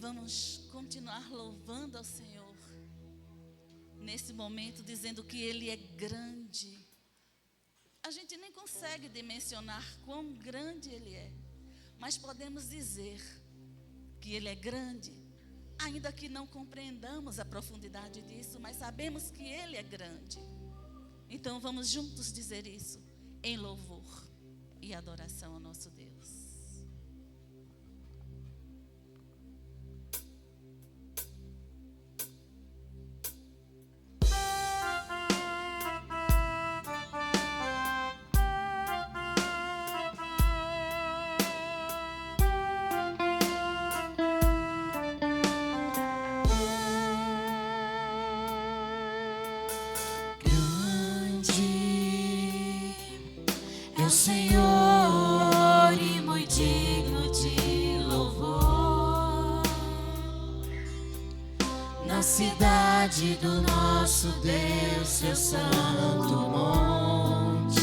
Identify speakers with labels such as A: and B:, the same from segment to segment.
A: vamos continuar louvando ao Senhor nesse momento, dizendo que Ele é grande. A gente nem consegue dimensionar quão grande Ele é, mas podemos dizer que Ele é grande, ainda que não compreendamos a profundidade disso, mas sabemos que Ele é grande. Então vamos juntos dizer isso em louvor e adoração ao nosso Deus.
B: Senhor, e muito digno de louvor, na cidade do nosso Deus, seu santo monte,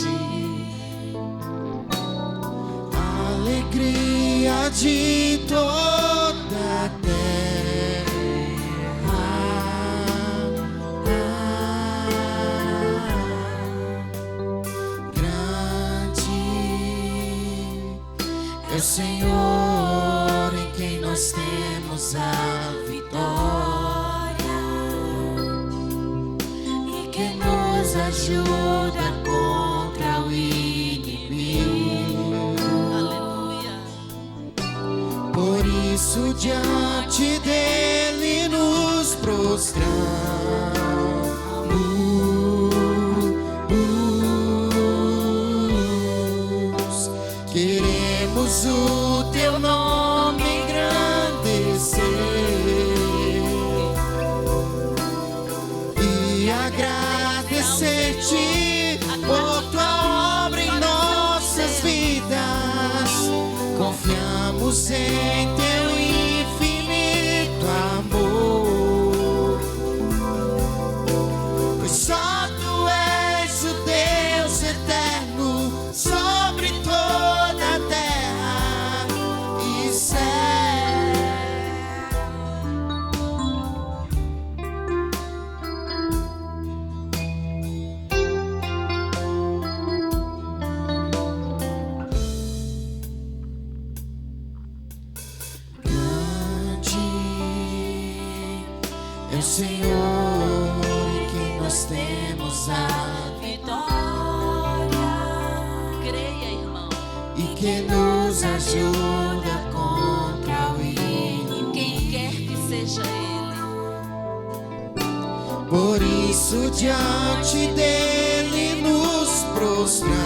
B: alegria de toda a terra. É o Senhor em quem nós temos a vitória e que nos ajuda contra o inimigo.
A: Aleluia.
B: Por isso diante dele nos prostramos. Queremos o teu nome engrandecer e agradecer-te por tua obra em nossas vidas. Confiamos em teu infinito amor, pois só tu és o Deus eterno sobre toda a terra e céu. Grande é o Senhor em quem nós temos a vitória e que nos ajuda contra o inimigo.
A: Quem quer que seja Ele.
B: Por isso diante dele nos prostramos.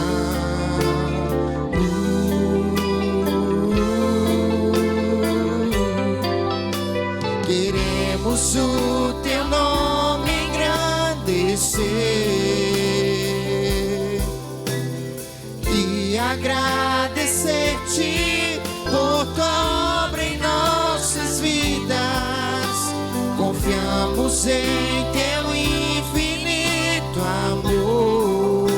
B: Queremos o teu nome engrandecer e agradecer-te por tua obra em nossas vidas. Confiamos em teu infinito amor,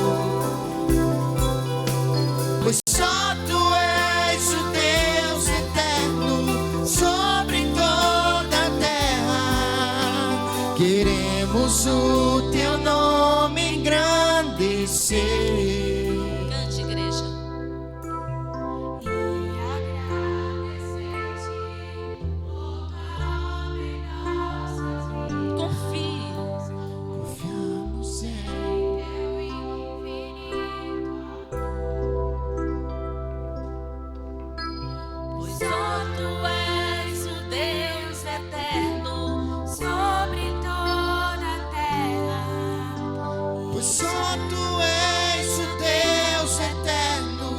B: pois só tu és o Deus eterno sobre toda a terra. Queremos o teu nome engrandecer.
A: Cante, igreja. Confie.
B: Confiamos em teu infinito amor,
A: Pois só tu és o Deus eterno sobre toda a terra.
B: pois só tu és o Deus eterno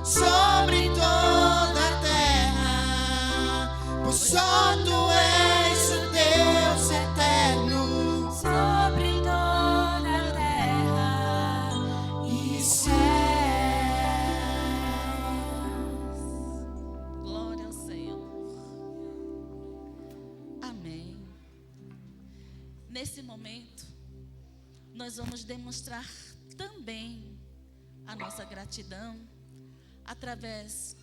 B: sobre toda a terra. Pois só tu és o Deus eterno
A: Sobre toda a terra
B: e céus.
A: Glória ao Senhor. Amém. Nesse momento, nós vamos demonstrar também a nossa gratidão através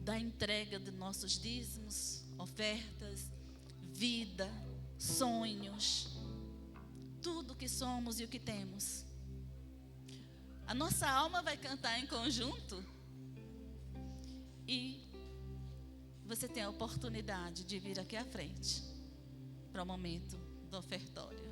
A: da entrega de nossos dízimos, ofertas, vida, sonhos, tudo que somos e o que temos. A nossa alma vai cantar em conjunto e você tem a oportunidade de vir aqui à frente para o momento do ofertório.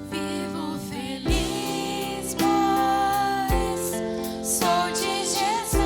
C: Vivo feliz, pois sou de Jesus.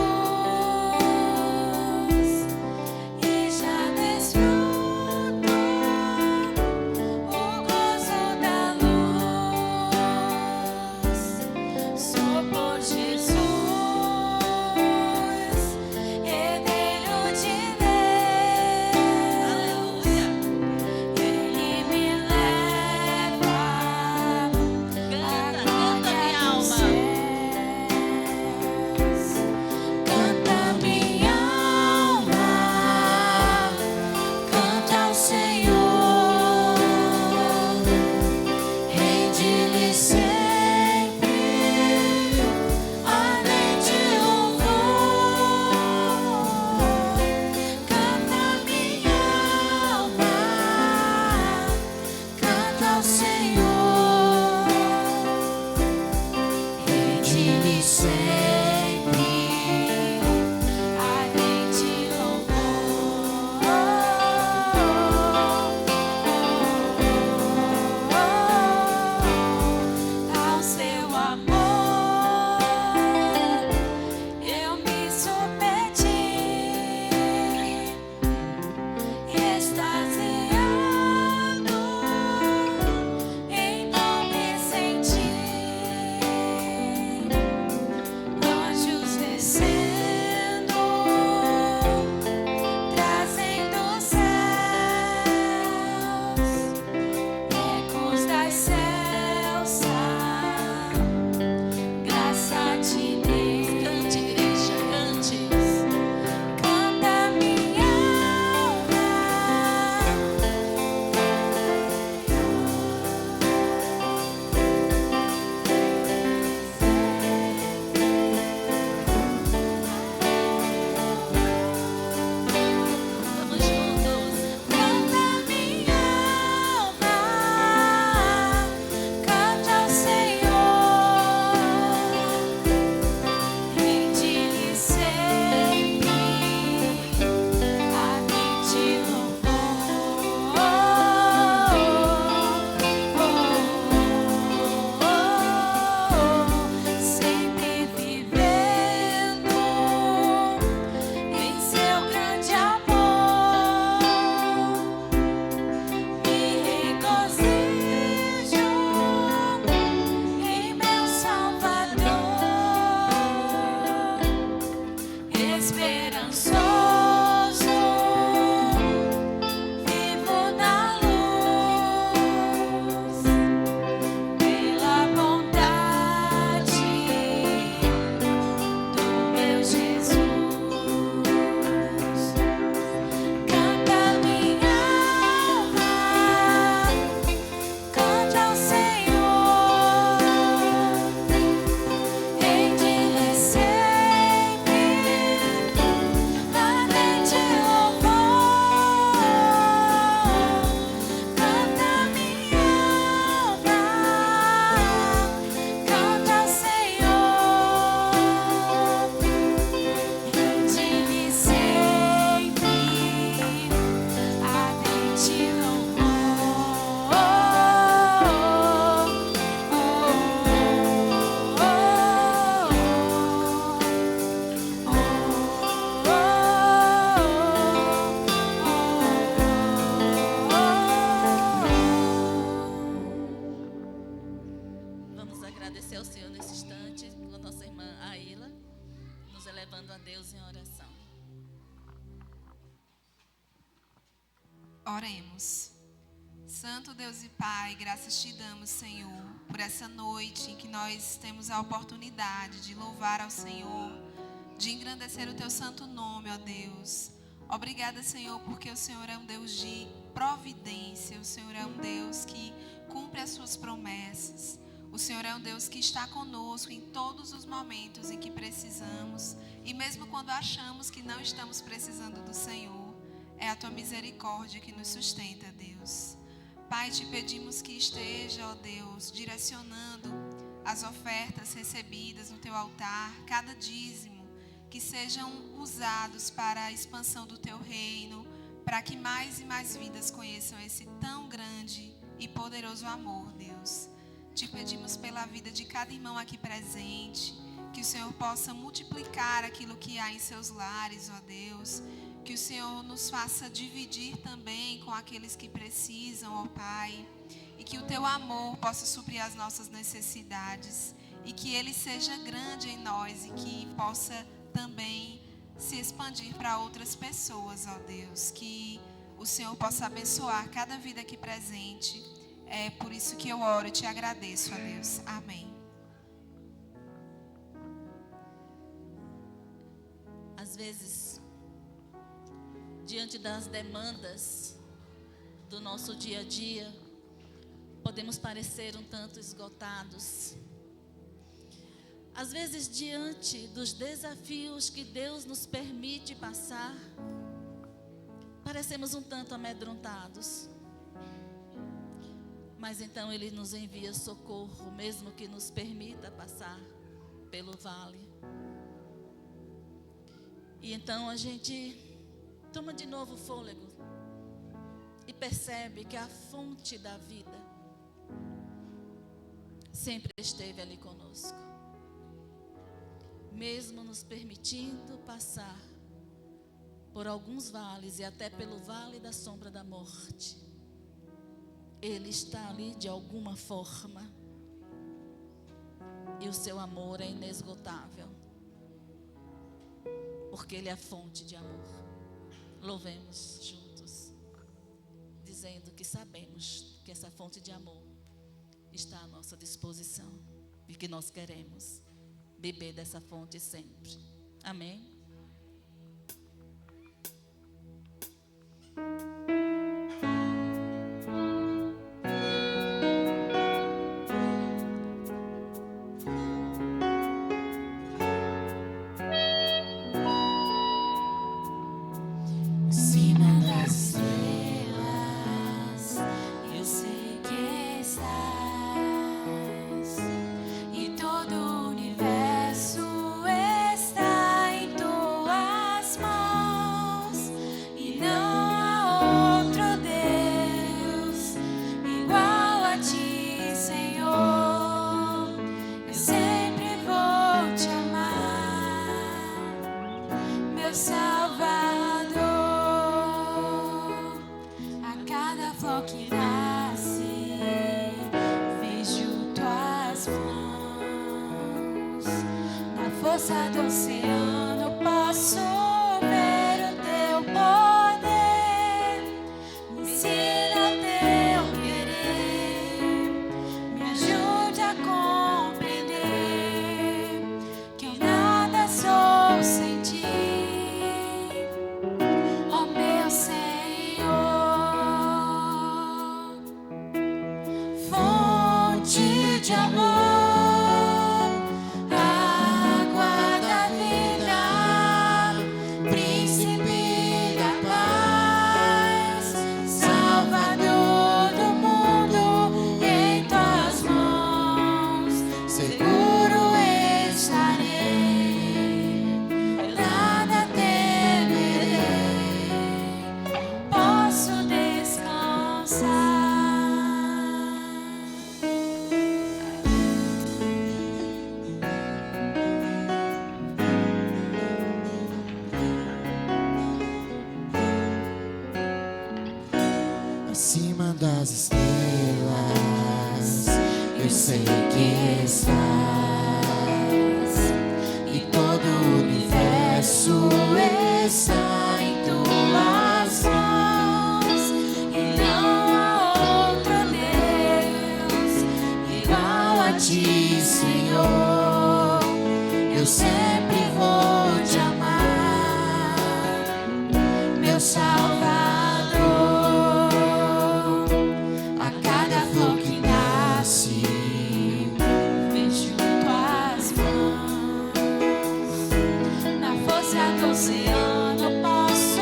D: Oremos. Santo Deus e Pai, graças te damos, Senhor, por essa noite em que nós temos a oportunidade de louvar ao Senhor, de engrandecer o Teu santo nome, ó Deus. Obrigada, Senhor, porque o Senhor é um Deus de providência, o Senhor é um Deus que cumpre as Suas promessas. O Senhor é um Deus que está conosco em todos os momentos em que precisamos, e mesmo quando achamos que não estamos precisando do Senhor, é a Tua misericórdia que nos sustenta, Deus. Pai, te pedimos que esteja, ó Deus, direcionando as ofertas recebidas no Teu altar, cada dízimo, que sejam usados para a expansão do Teu reino, para que mais e mais vidas conheçam esse tão grande e poderoso amor, Deus. Te pedimos pela vida de cada irmão aqui presente, que o Senhor possa multiplicar aquilo que há em seus lares, ó Deus. Que o Senhor nos faça dividir também com aqueles que precisam, ó Pai. E que o Teu amor possa suprir as nossas necessidades. E que Ele seja grande em nós e que possa também se expandir para outras pessoas, ó Deus. Que o Senhor possa abençoar cada vida aqui presente. É por isso que eu oro e te agradeço, ó Deus. Amém.
A: Às vezes, diante das demandas do nosso dia a dia, podemos parecer um tanto esgotados. Às vezes, diante dos desafios que Deus nos permite passar, parecemos um tanto amedrontados. Mas então Ele nos envia socorro, mesmo que nos permita passar pelo vale. E então a gente toma de novo fôlego e percebe que a fonte da vida sempre esteve ali conosco. Mesmo nos permitindo passar por alguns vales e até pelo vale da sombra da morte, Ele está ali de alguma forma. E o seu amor é inesgotável, porque Ele é a fonte de amor. Louvemos juntos, dizendo que sabemos que essa fonte de amor está à nossa disposição e que nós queremos beber dessa fonte sempre. Amém?
C: força do oceano posso ver o teu poder. Me ensina o teu querer, me ajude a compreender que eu nada sou sem ti, ó meu Senhor. Fonte de amor,
B: acima das estrelas, eu sei que estás, e todo o universo está em tuas mãos,
C: e não há outro Deus igual a ti, Senhor, eu sempre vou te amar, meu Salvador. A cada flor que nasce, vejo tuas mãos. Na força do oceano posso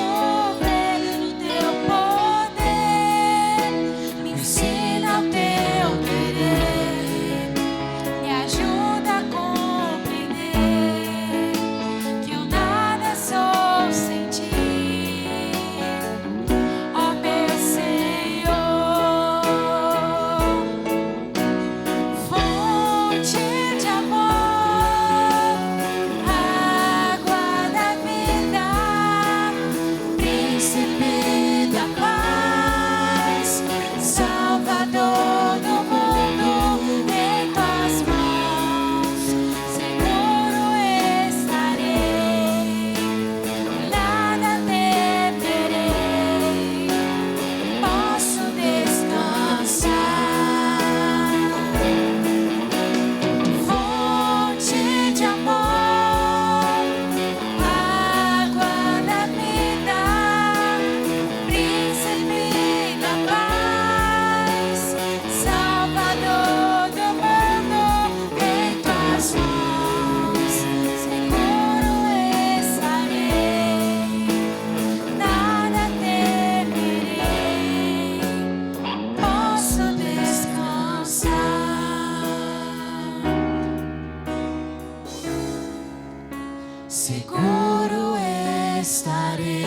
C: ver o teu poder. Me ensina o teu querer, me ajuda a compreender que eu nada sou sem ti. Ó meu Senhor, fonte de amor, água da vida, príncipe da paz, Salvador do mundo, em tuas mãos seguro estarei, nada temerei, posso descansar. Fonte de amor, água da vida, príncipe da paz, Salvador do mundo, em tuas mãos seguro estarei, nada temerei, posso descansar. Seguro estarei,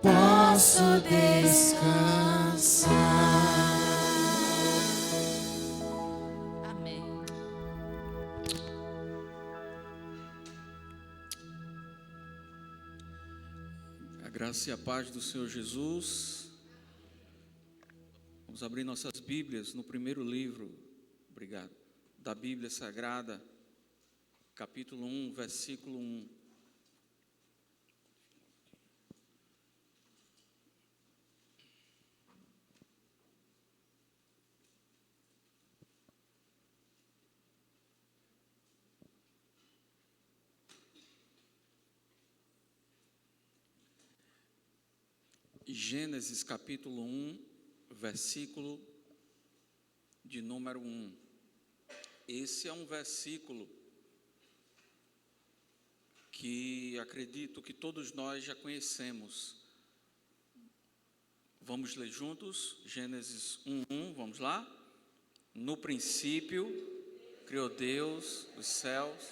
C: posso descansar.
A: Amém.
E: A graça e a paz do Senhor Jesus. Vamos abrir nossas Bíblias no primeiro livro, obrigado, da Bíblia Sagrada, capítulo 1, versículo 1. Gênesis capítulo 1, versículo de número 1. Esse é um versículo que acredito que todos nós já conhecemos. Vamos ler juntos? Gênesis 1:1, vamos lá? No princípio, criou Deus os céus.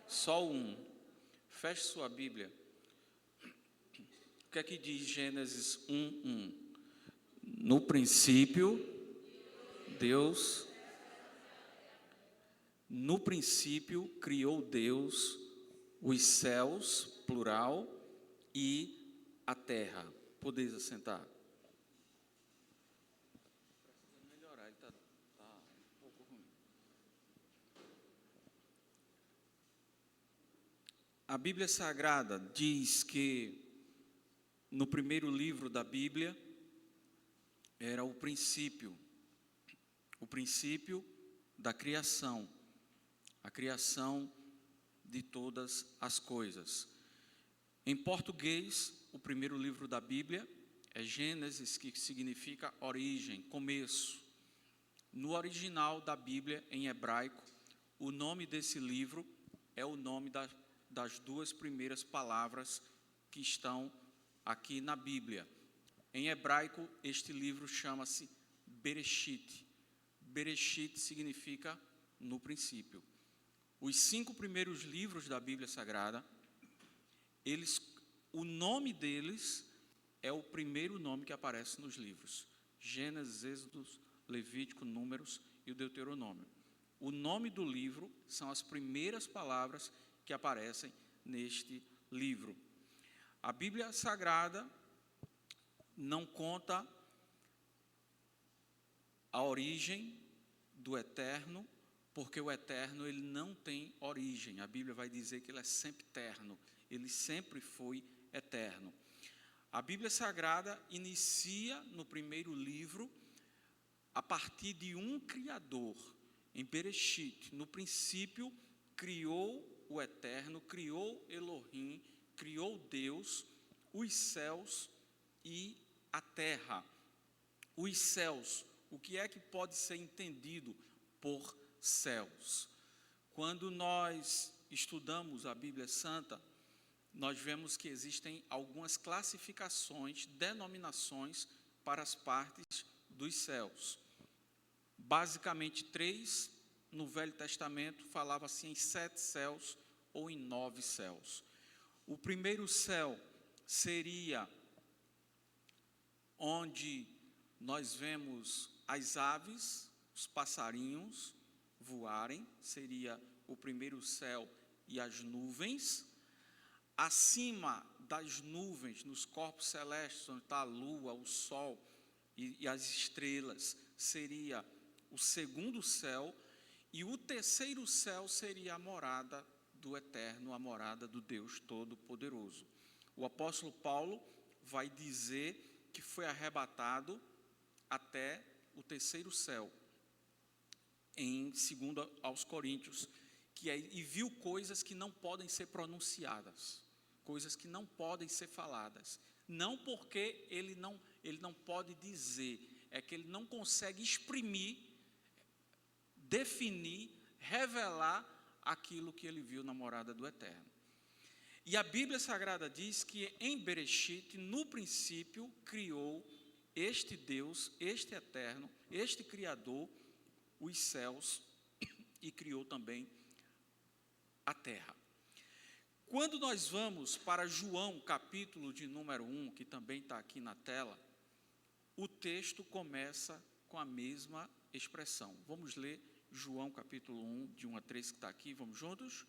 E: Só um. Feche sua Bíblia. O que é que diz Gênesis 1:1? No princípio, Deus... No princípio, criou Deus os céus, plural, e a terra. Podeis assentar. Melhorar, ele está um pouco ruim. A Bíblia Sagrada diz que no primeiro livro da Bíblia era o princípio da criação, a criação de todas as coisas. Em português, o primeiro livro da Bíblia é Gênesis, que significa origem, começo. No original da Bíblia, em hebraico, o nome desse livro é o nome das duas primeiras palavras que estão aqui na Bíblia. Em hebraico, este livro chama-se Bereshit. Bereshit significa no princípio. Os 5 primeiros livros da Bíblia Sagrada, o nome deles é o primeiro nome que aparece nos livros. Gênesis, Êxodo, Levítico, Números e o Deuteronômio. O nome do livro são as primeiras palavras que aparecem neste livro. A Bíblia Sagrada não conta a origem do eterno, porque o eterno ele não tem origem. A Bíblia vai dizer que ele é sempre eterno, ele sempre foi eterno. A Bíblia Sagrada inicia no primeiro livro a partir de um Criador, em Bereshit, no princípio, criou o Eterno, criou Elohim, criou Deus, os céus e a terra. Os céus, o que é que pode ser entendido por céus? Quando nós estudamos a Bíblia Santa, nós vemos que existem algumas classificações, denominações para as partes dos céus. Basicamente 3, no Velho Testamento falava-se em 7 céus ou em 9 céus. O primeiro céu seria onde nós vemos as aves, os passarinhos voarem, seria o primeiro céu, e as nuvens. Acima das nuvens, nos corpos celestes, onde está a lua, o sol e as estrelas, seria o segundo céu, e o terceiro céu seria a morada do Eterno, a morada do Deus Todo-Poderoso. O apóstolo Paulo vai dizer que foi arrebatado até o terceiro céu, em 2 aos Coríntios, e viu coisas que não podem ser pronunciadas, coisas que não podem ser faladas, não porque ele não pode dizer, é que ele não consegue exprimir, definir, revelar aquilo que ele viu na morada do Eterno. E a Bíblia Sagrada diz que em Bereshit, no princípio, criou este Deus, este Eterno, este Criador, os céus, e criou também a terra. Quando nós vamos para João, capítulo de número 1, que também está aqui na tela, o texto começa com a mesma expressão. Vamos ler João, capítulo 1, de 1 a 3, que está aqui, vamos juntos?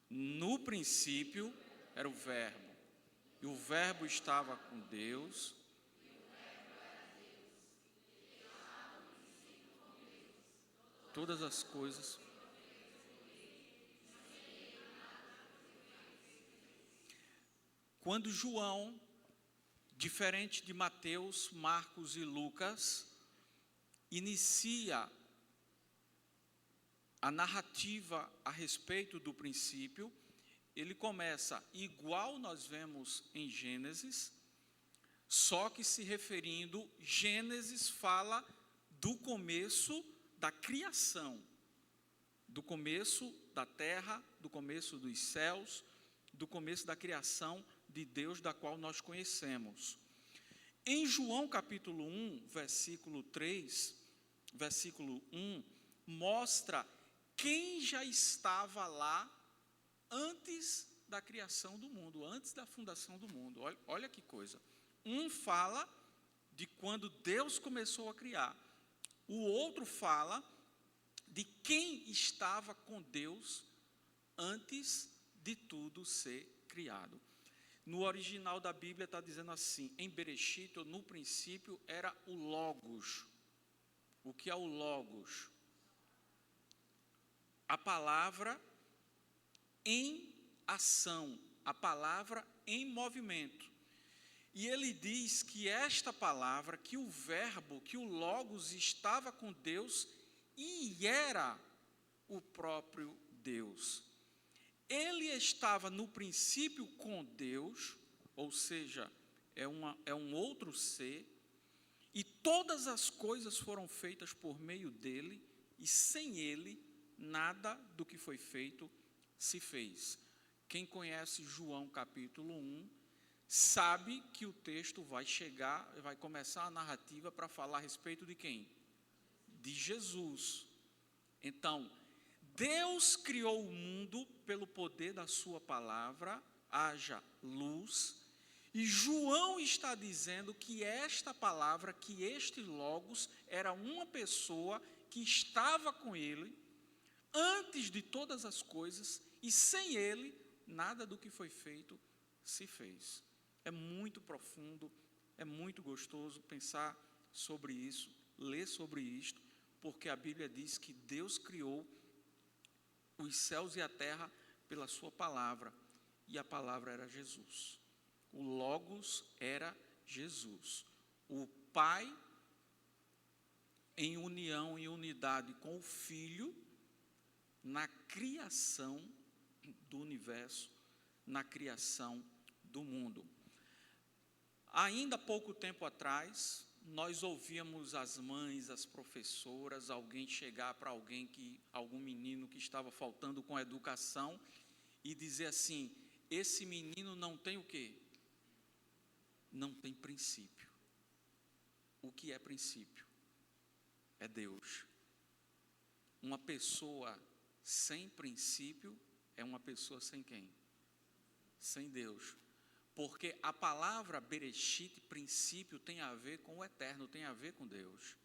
E: No princípio era o Verbo, e o Verbo estava com Deus, todas as coisas. Quando João, diferente de Mateus, Marcos e Lucas, inicia a narrativa a respeito do princípio, ele começa igual nós vemos em Gênesis, só que se referindo, Gênesis fala do começo da criação, do começo da terra, do começo dos céus, do começo da criação de Deus, da qual nós conhecemos. Em João capítulo 1, versículo 3, versículo 1, mostra quem já estava lá antes da criação do mundo, antes da fundação do mundo. Olha que coisa. Um fala de quando Deus começou a criar. O outro fala de quem estava com Deus antes de tudo ser criado. No original da Bíblia está dizendo assim, em Bereshit, no princípio, era o Logos. O que é o Logos? A palavra em ação, a palavra em movimento. E ele diz que esta palavra, que o Verbo, que o Logos estava com Deus e era o próprio Deus. Ele estava no princípio com Deus, ou seja, é um outro ser, e todas as coisas foram feitas por meio dele, e sem ele, nada do que foi feito se fez. Quem conhece João capítulo 1, sabe que o texto vai começar a narrativa para falar a respeito de quem? De Jesus. Então, Deus criou o mundo pelo poder da sua palavra, haja luz, e João está dizendo que esta palavra, que este Logos, era uma pessoa que estava com ele antes de todas as coisas, e sem ele, nada do que foi feito se fez. É muito profundo, é muito gostoso pensar sobre isso, ler sobre isto, porque a Bíblia diz que Deus criou os céus e a terra pela sua palavra, e a palavra era Jesus. O Logos era Jesus. O Pai em união e unidade com o Filho, na criação do universo, na criação do mundo. Ainda há pouco tempo atrás, nós ouvíamos as mães, as professoras, alguém chegar para algum menino que estava faltando com educação e dizer assim: esse menino não tem o quê? Não tem princípio. O que é princípio? É Deus. Uma pessoa sem princípio é uma pessoa sem quem? Sem Deus. Porque a palavra Bereshit, princípio, tem a ver com o eterno, tem a ver com Deus.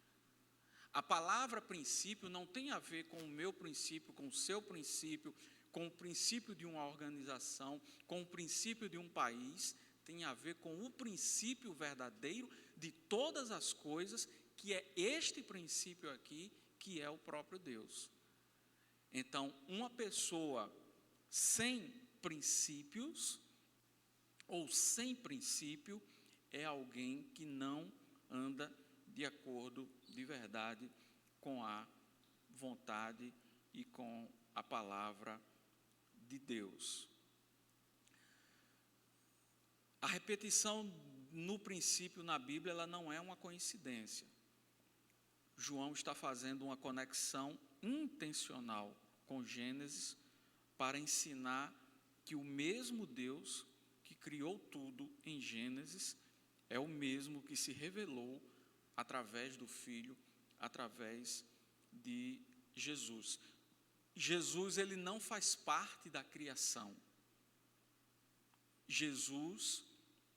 E: A palavra princípio não tem a ver com o meu princípio, com o seu princípio, com o princípio de uma organização, com o princípio de um país, tem a ver com o princípio verdadeiro de todas as coisas, que é este princípio aqui, que é o próprio Deus. Então, uma pessoa sem princípios, ou sem princípio, é alguém que não anda de acordo de verdade com a vontade e com a palavra de Deus. A repetição no princípio na Bíblia, ela não é uma coincidência. João está fazendo uma conexão intencional com Gênesis para ensinar que o mesmo Deus que criou tudo em Gênesis é o mesmo que se revelou através do Filho, através de Jesus. Jesus, ele não faz parte da criação. Jesus,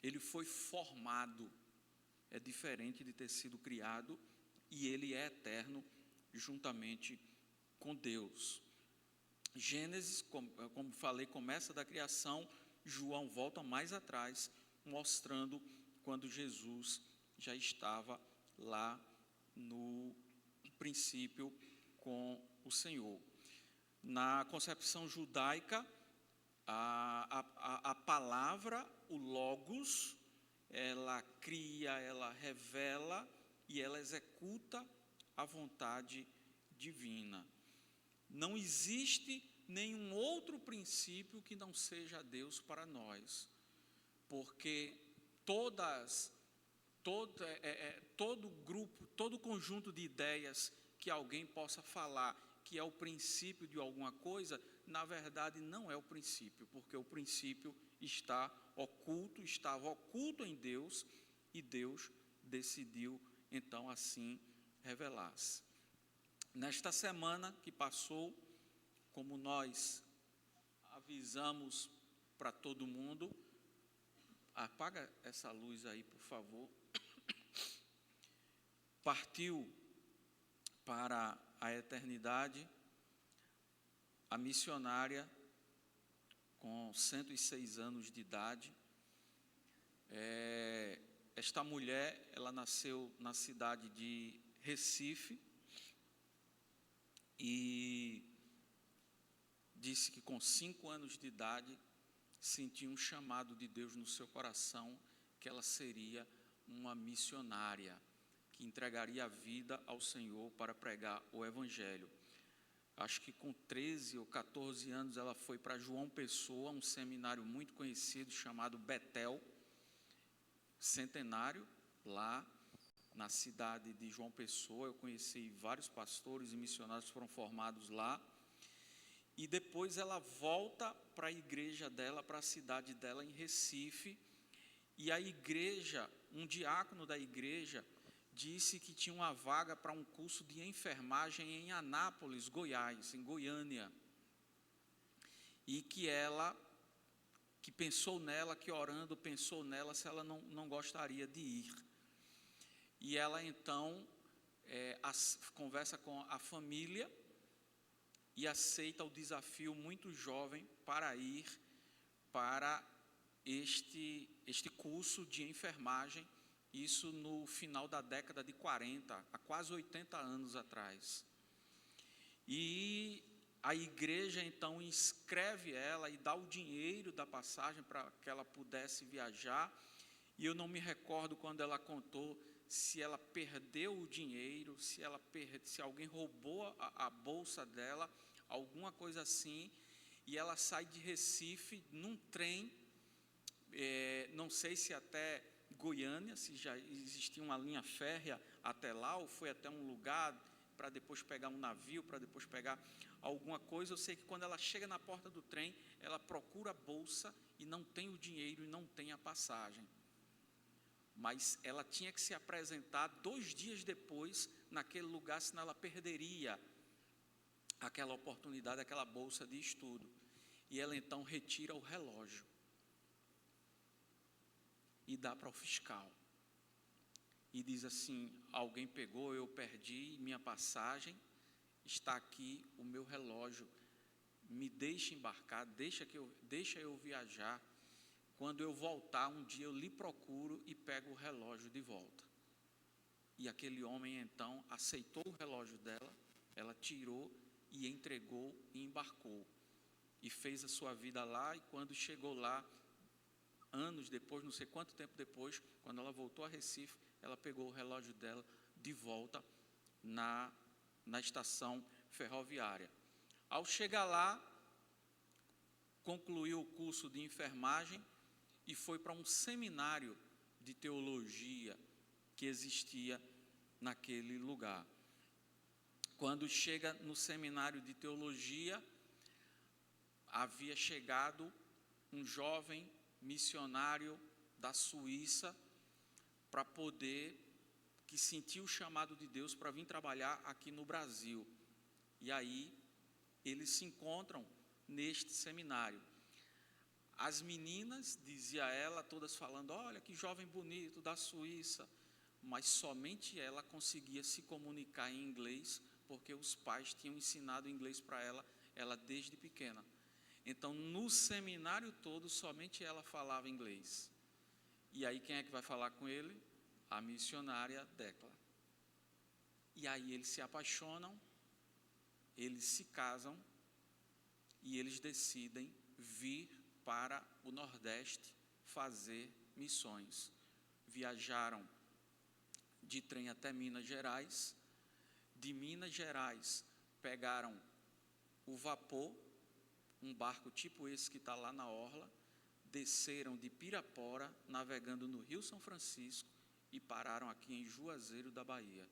E: ele foi formado, é diferente de ter sido criado, e ele é eterno juntamente com Deus. Gênesis, como falei, começa da criação. João volta mais atrás, mostrando quando Jesus já estava lá no princípio com o Senhor. Na concepção judaica, a palavra, o Logos, ela cria, ela revela e ela executa a vontade divina. Não existe nenhum outro princípio que não seja Deus para nós, porque todo grupo, todo conjunto de ideias que alguém possa falar que é o princípio de alguma coisa, na verdade não é o princípio, porque o princípio estava oculto em Deus, e Deus decidiu então assim revelar-se. Nesta semana que passou, como nós avisamos para todo mundo, apaga essa luz aí, por favor. Partiu para a eternidade a missionária com 106 anos de idade. Esta mulher, ela nasceu na cidade de Recife e disse que com 5 anos de idade sentia um chamado de Deus no seu coração, que ela seria uma missionária, que entregaria a vida ao Senhor para pregar o Evangelho. Acho que com 13 ou 14 anos ela foi para João Pessoa, um seminário muito conhecido chamado Betel, centenário, lá na cidade de João Pessoa. Eu conheci vários pastores e missionários que foram formados lá. E depois ela volta para a igreja dela, para a cidade dela em Recife. E a igreja, um diácono da igreja, disse que tinha uma vaga para um curso de enfermagem em Anápolis, Goiás, em Goiânia. E que ela, que pensou nela, que orando pensou nela, se ela não gostaria de ir. E ela então conversa com a família e aceita o desafio muito jovem para ir para este curso de enfermagem, isso no final da década de 40, há quase 80 anos atrás. E a igreja então inscreve ela e dá o dinheiro da passagem para que ela pudesse viajar. E eu não me recordo quando ela contou se ela perdeu o dinheiro, se alguém roubou a bolsa dela, alguma coisa assim, e ela sai de Recife num trem, não sei se até Goiânia, se já existia uma linha férrea até lá, ou foi até um lugar para depois pegar um navio, para depois pegar alguma coisa. Eu sei que quando ela chega na porta do trem, ela procura a bolsa e não tem o dinheiro e não tem a passagem. Mas ela tinha que se apresentar 2 dias depois naquele lugar, senão ela perderia aquela oportunidade, aquela bolsa de estudo. E ela então retira o relógio e dá para o fiscal. E diz assim: alguém pegou, eu perdi minha passagem, está aqui o meu relógio, me deixe embarcar, deixa eu viajar. Quando eu voltar, um dia eu lhe procuro e pego o relógio de volta. E aquele homem então aceitou o relógio dela, ela tirou e entregou e embarcou. E fez a sua vida lá, e quando chegou lá, anos depois, não sei quanto tempo depois, quando ela voltou a Recife, ela pegou o relógio dela de volta na estação ferroviária. Ao chegar lá, concluiu o curso de enfermagem e foi para um seminário de teologia que existia naquele lugar. Quando chega no seminário de teologia, havia chegado um jovem missionário da Suíça para poder, que sentiu o chamado de Deus para vir trabalhar aqui no Brasil. E aí eles se encontram neste seminário. As meninas, dizia ela, todas falando: olha que jovem bonito da Suíça, mas somente ela conseguia se comunicar em inglês, porque os pais tinham ensinado inglês para ela desde pequena. Então, no seminário todo, somente ela falava inglês. E aí, quem é que vai falar com ele? A missionária Decla. E aí, eles se apaixonam, eles se casam, e eles decidem vir para o Nordeste fazer missões. Viajaram de trem até Minas Gerais. De Minas Gerais, pegaram o vapor, um barco tipo esse que está lá na orla, desceram de Pirapora, navegando no Rio São Francisco, e pararam aqui em Juazeiro da Bahia.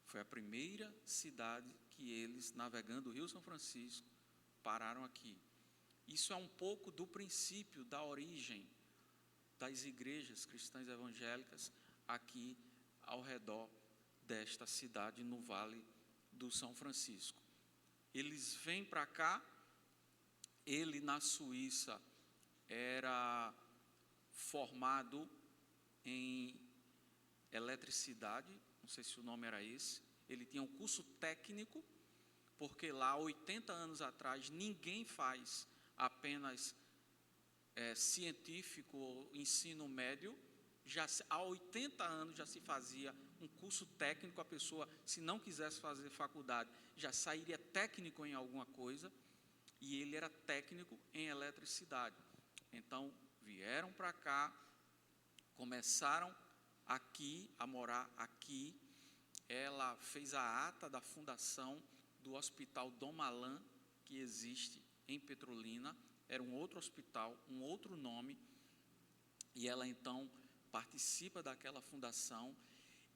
E: Foi a primeira cidade que eles, navegando o Rio São Francisco, pararam aqui. Isso é um pouco do princípio, da origem das igrejas cristãs evangélicas aqui ao redor desta cidade, no Vale do São Francisco. Eles vêm para cá. Ele, na Suíça, era formado em eletricidade, não sei se o nome era esse. Ele tinha um curso técnico, porque lá, 80 anos atrás, ninguém faz apenas científico ou ensino médio. Já há 80 anos já se fazia um curso técnico. A pessoa, se não quisesse fazer faculdade, já sairia técnico em alguma coisa, e ele era técnico em eletricidade. Então, vieram para cá, começaram aqui, a morar aqui. Ela fez a ata da fundação do Hospital Dom Malan, que existe em Petrolina. Era um outro hospital, um outro nome, e ela então participa daquela fundação.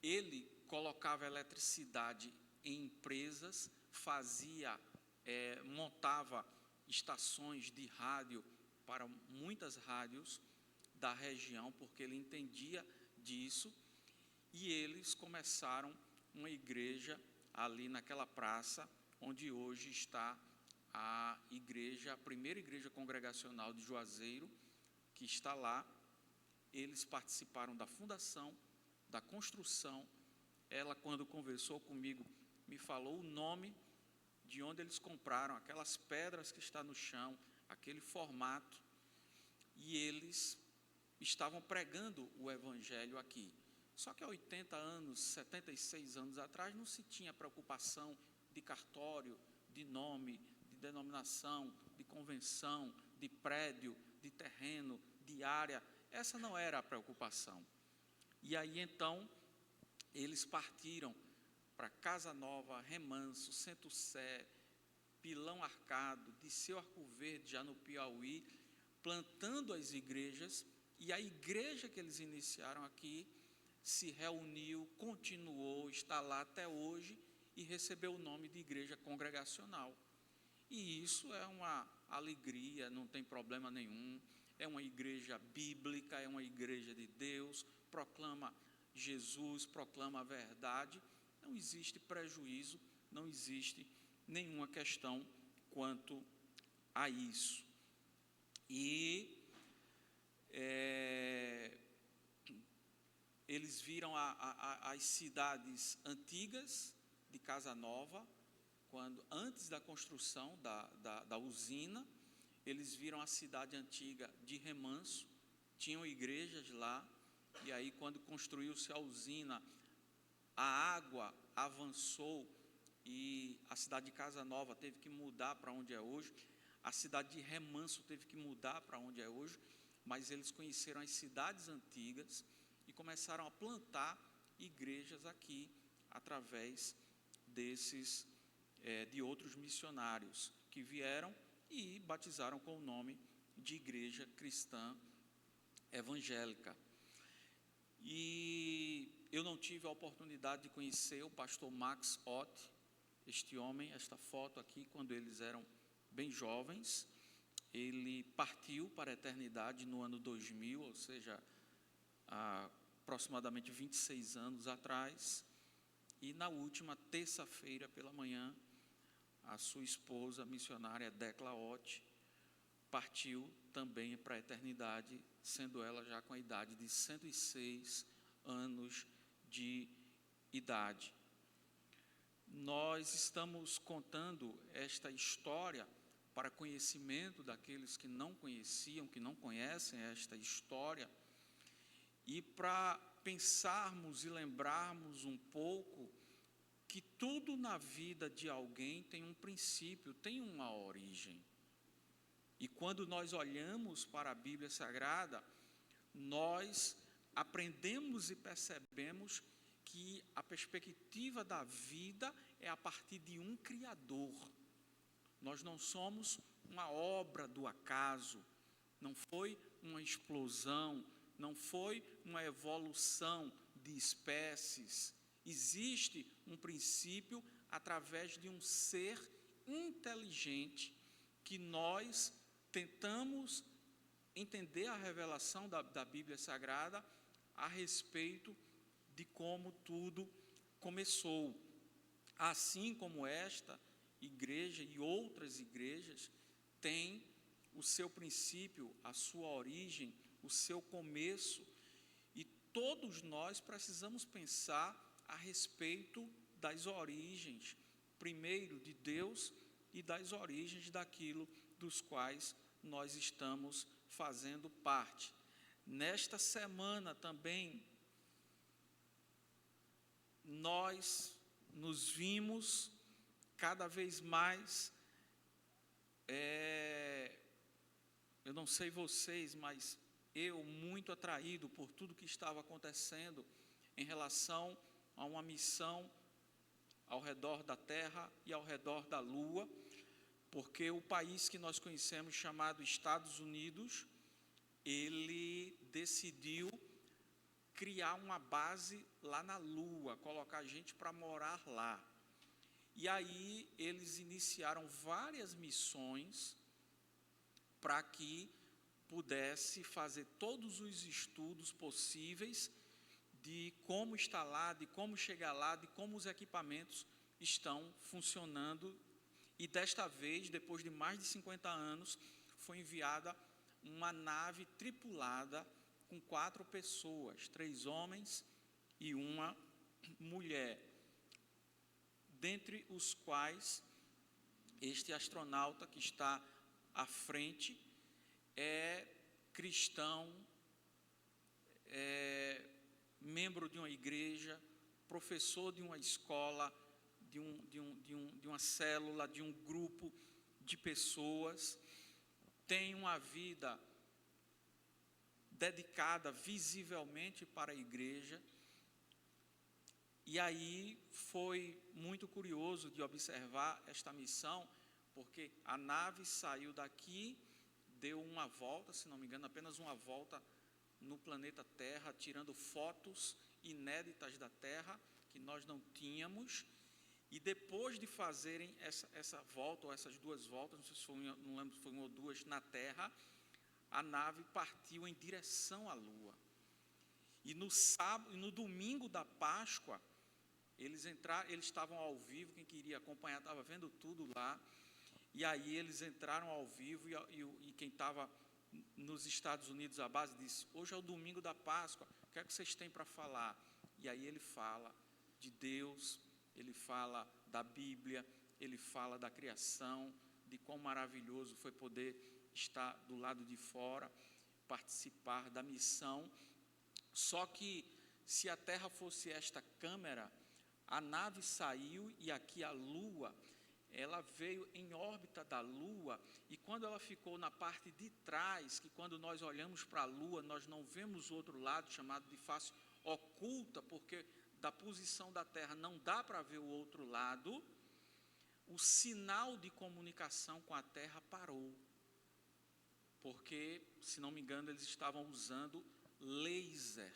E: Ele colocava eletricidade em empresas, montava estações de rádio para muitas rádios da região, porque ele entendia disso, e eles começaram uma igreja ali naquela praça, onde hoje está a primeira igreja congregacional de Juazeiro, que está lá. Eles participaram da fundação, da construção. Ela, quando conversou comigo, me falou o nome de onde eles compraram aquelas pedras que está no chão, aquele formato, e eles estavam pregando o evangelho aqui. Só que há 80 anos, 76 anos atrás, não se tinha preocupação de cartório, de nome, de denominação, de convenção, de prédio, de terreno, de área. Essa não era a preocupação. E aí então eles partiram para Casa Nova, Remanso, Centro Sé, Pilão Arcado, Disseu Arco Verde, já no Piauí, plantando as igrejas, e a igreja que eles iniciaram aqui se reuniu, continuou, está lá até hoje e recebeu o nome de igreja congregacional. E isso é uma alegria, não tem problema nenhum, é uma igreja bíblica, é uma igreja de Deus, proclama Jesus, proclama a verdade, não existe prejuízo, não existe nenhuma questão quanto a isso. E eles viram as cidades antigas de Casa Nova, antes da construção da usina, eles viram a cidade antiga de Remanso, tinham igrejas lá, e aí quando construiu-se a usina, a água avançou e a cidade de Casa Nova teve que mudar para onde é hoje, a cidade de Remanso teve que mudar para onde é hoje, mas eles conheceram as cidades antigas e começaram a plantar igrejas aqui, através de outros missionários que vieram e batizaram com o nome de Igreja Cristã Evangélica. E eu não tive a oportunidade de conhecer o pastor Max Ott, este homem, esta foto aqui, quando eles eram bem jovens. Ele partiu para a eternidade no ano 2000, ou seja, há aproximadamente 26 anos atrás. E na última terça-feira pela manhã, a sua esposa, a missionária Decla Ott, partiu também para a eternidade, sendo ela já com a idade de 106 anos de idade. Nós estamos contando esta história para conhecimento daqueles que não conheciam, que não conhecem esta história, e para pensarmos e lembrarmos um pouco que tudo na vida de alguém tem um princípio, tem uma origem. E quando nós olhamos para a Bíblia Sagrada, nós aprendemos e percebemos que a perspectiva da vida é a partir de um Criador. Nós não somos uma obra do acaso, não foi uma explosão, não foi uma evolução de espécies. Existe um princípio através de um ser inteligente que nós tentamos entender a revelação da Bíblia Sagrada a respeito de como tudo começou. Assim como esta igreja e outras igrejas têm o seu princípio, a sua origem, o seu começo, e todos nós precisamos pensar a respeito das origens, primeiro de Deus, e das origens daquilo dos quais nós estamos fazendo parte. Nesta semana também, nós nos vimos cada vez mais, eu não sei vocês, mas eu muito atraído por tudo que estava acontecendo em relação a uma missão ao redor da Terra e ao redor da Lua, porque o país que nós conhecemos, chamado Estados Unidos, ele decidiu criar uma base lá na Lua, colocar gente para morar lá. E aí eles iniciaram várias missões para que pudesse fazer todos os estudos possíveis de como está lá, de como chegar lá, de como os equipamentos estão funcionando. E desta vez, depois de mais de 50 anos, foi enviada uma nave tripulada com 4 pessoas, 3 homens e uma mulher, dentre os quais este astronauta que está à frente é cristão, membro de uma igreja, professor de uma escola, de uma célula, de um grupo de pessoas, tem uma vida dedicada visivelmente para a igreja. E aí foi muito curioso de observar esta missão, porque a nave saiu daqui, deu uma volta, se não me engano, apenas uma volta no planeta Terra, tirando fotos inéditas da Terra, que nós não tínhamos. E depois de fazerem essa volta, ou essas duas voltas, não sei se foi não lembro se foi uma ou duas, na Terra, a nave partiu em direção à Lua. E no sábado, no domingo da Páscoa, eles estavam ao vivo, quem queria acompanhar estava vendo tudo lá. E aí eles entraram ao vivo e quem estava nos Estados Unidos, a base, disse: hoje é o domingo da Páscoa, o que é que vocês têm para falar? E aí ele fala de Deus, ele fala da Bíblia, ele fala da criação, de quão maravilhoso foi poder estar do lado de fora, participar da missão. Só que se a Terra fosse esta câmera, a nave saiu e aqui a Lua, ela veio em órbita da Lua, e quando ela ficou na parte de trás, que quando nós olhamos para a Lua, nós não vemos o outro lado, chamado de face oculta, porque da posição da Terra não dá para ver o outro lado, o sinal de comunicação com a Terra parou. Porque, se não me engano, eles estavam usando laser.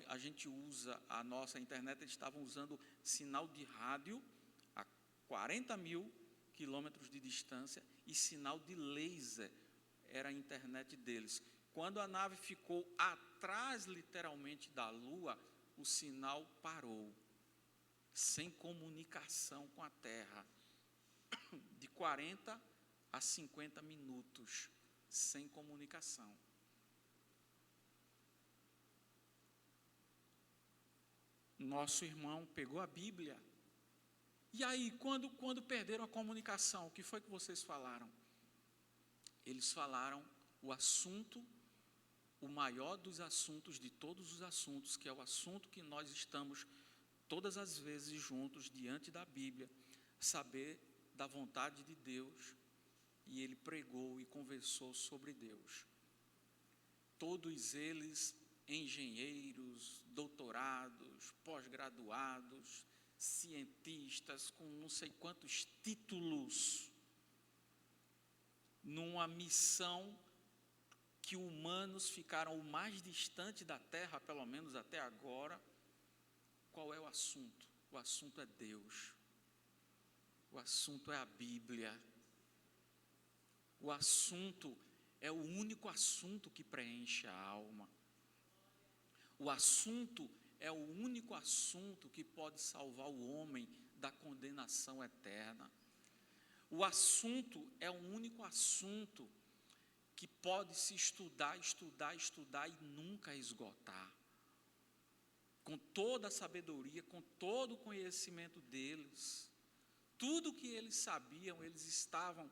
E: A gente usa a nossa internet, eles estavam usando sinal de rádio a 40 mil quilômetros de distância e sinal de laser era a internet deles. Quando a nave ficou atrás, literalmente, da Lua, o sinal parou, sem comunicação com a Terra, de 40 a 50 minutos, sem comunicação. Nosso irmão pegou a Bíblia. E aí, quando perderam a comunicação, o que foi que vocês falaram? Eles falaram o assunto, o maior dos assuntos, de todos os assuntos, que é o assunto que nós estamos todas as vezes juntos diante da Bíblia, saber da vontade de Deus. E ele pregou e conversou sobre Deus. Todos eles engenheiros, doutorados, pós-graduados, cientistas com não sei quantos títulos, numa missão que humanos ficaram o mais distante da Terra, pelo menos até agora. Qual é o assunto? O assunto é Deus. O assunto é a Bíblia. O assunto é o único assunto que preenche a alma. O assunto é o único assunto que pode salvar o homem da condenação eterna. O assunto é o único assunto que pode se estudar e nunca esgotar. Com toda a sabedoria, com todo o conhecimento deles, tudo que eles sabiam, eles estavam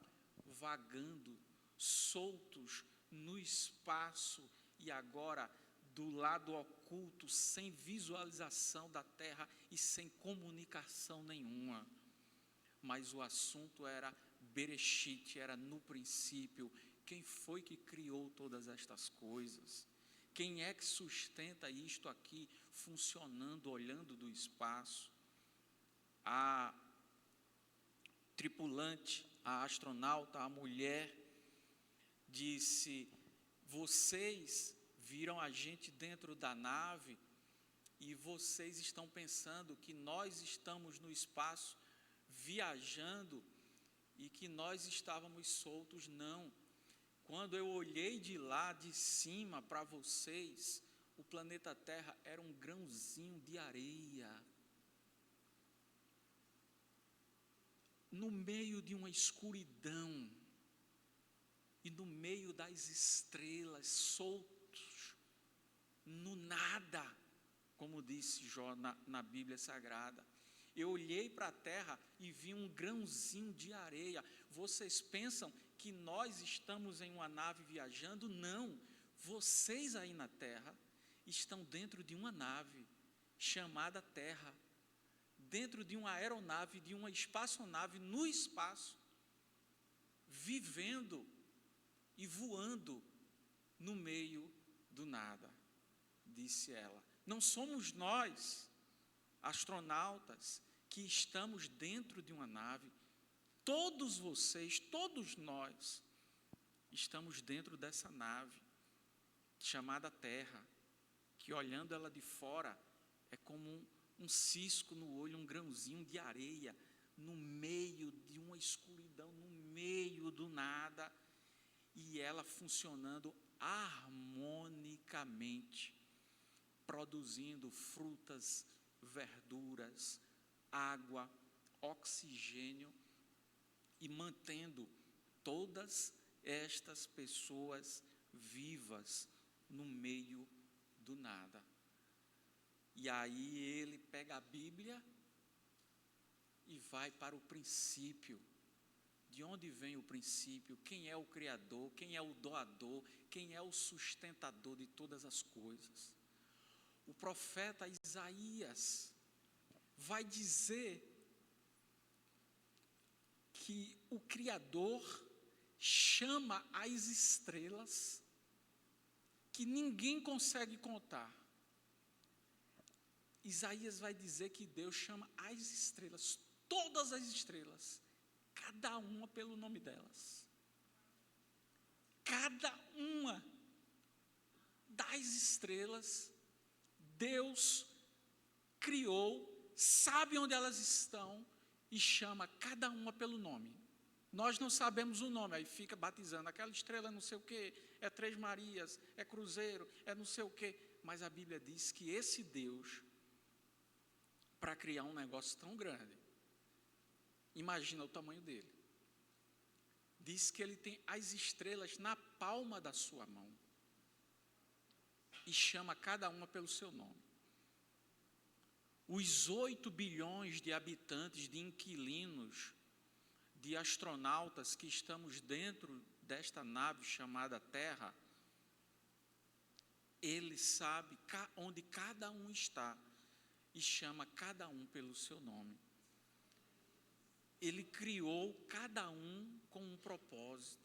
E: vagando, soltos no espaço, e agora do lado oculto, sem visualização da Terra e sem comunicação nenhuma. Mas o assunto era Bereshit, era no princípio. Quem foi que criou todas estas coisas? Quem é que sustenta isto aqui funcionando, olhando do espaço? A tripulante, a astronauta, a mulher, disse: vocês viram a gente dentro da nave e vocês estão pensando que nós estamos no espaço viajando e que nós estávamos soltos. Não. Quando eu olhei de lá, de cima, para vocês, o planeta Terra era um grãozinho de areia, no meio de uma escuridão, e no meio das estrelas, soltos, no nada, como disse Jó na Bíblia Sagrada. Eu olhei para a terra e vi um grãozinho de areia. Vocês pensam que nós estamos em uma nave viajando? Não. Vocês aí na terra estão dentro de uma nave chamada Terra, dentro de uma aeronave, de uma espaçonave no espaço, vivendo e voando no meio do nada, disse ela. Não somos nós, astronautas, que estamos dentro de uma nave. Todos vocês, todos nós, estamos dentro dessa nave, chamada Terra, que olhando ela de fora, é como um cisco no olho, um grãozinho de areia, no meio de uma escuridão, no meio do nada, e ela funcionando harmonicamente, produzindo frutas, verduras, água, oxigênio e mantendo todas estas pessoas vivas no meio do nada. E aí ele pega a Bíblia e vai para o princípio. De onde vem o princípio? Quem é o Criador? Quem é o doador? Quem é o sustentador de todas as coisas? O profeta Isaías vai dizer que o Criador chama as estrelas que ninguém consegue contar. Isaías vai dizer que Deus chama as estrelas, todas as estrelas, cada uma pelo nome delas. Cada uma das estrelas, Deus criou, sabe onde elas estão e chama cada uma pelo nome. Nós não sabemos o nome, aí fica batizando, aquela estrela não sei o quê, é Três Marias, é Cruzeiro, é não sei o quê. Mas a Bíblia diz que esse Deus, para criar um negócio tão grande, imagina o tamanho dele. Diz que ele tem as estrelas na palma da sua mão e chama cada uma pelo seu nome. Os 8 bilhões de habitantes, de inquilinos, de astronautas que estamos dentro desta nave chamada Terra, ele sabe onde cada um está e chama cada um pelo seu nome. Ele criou cada um com um propósito.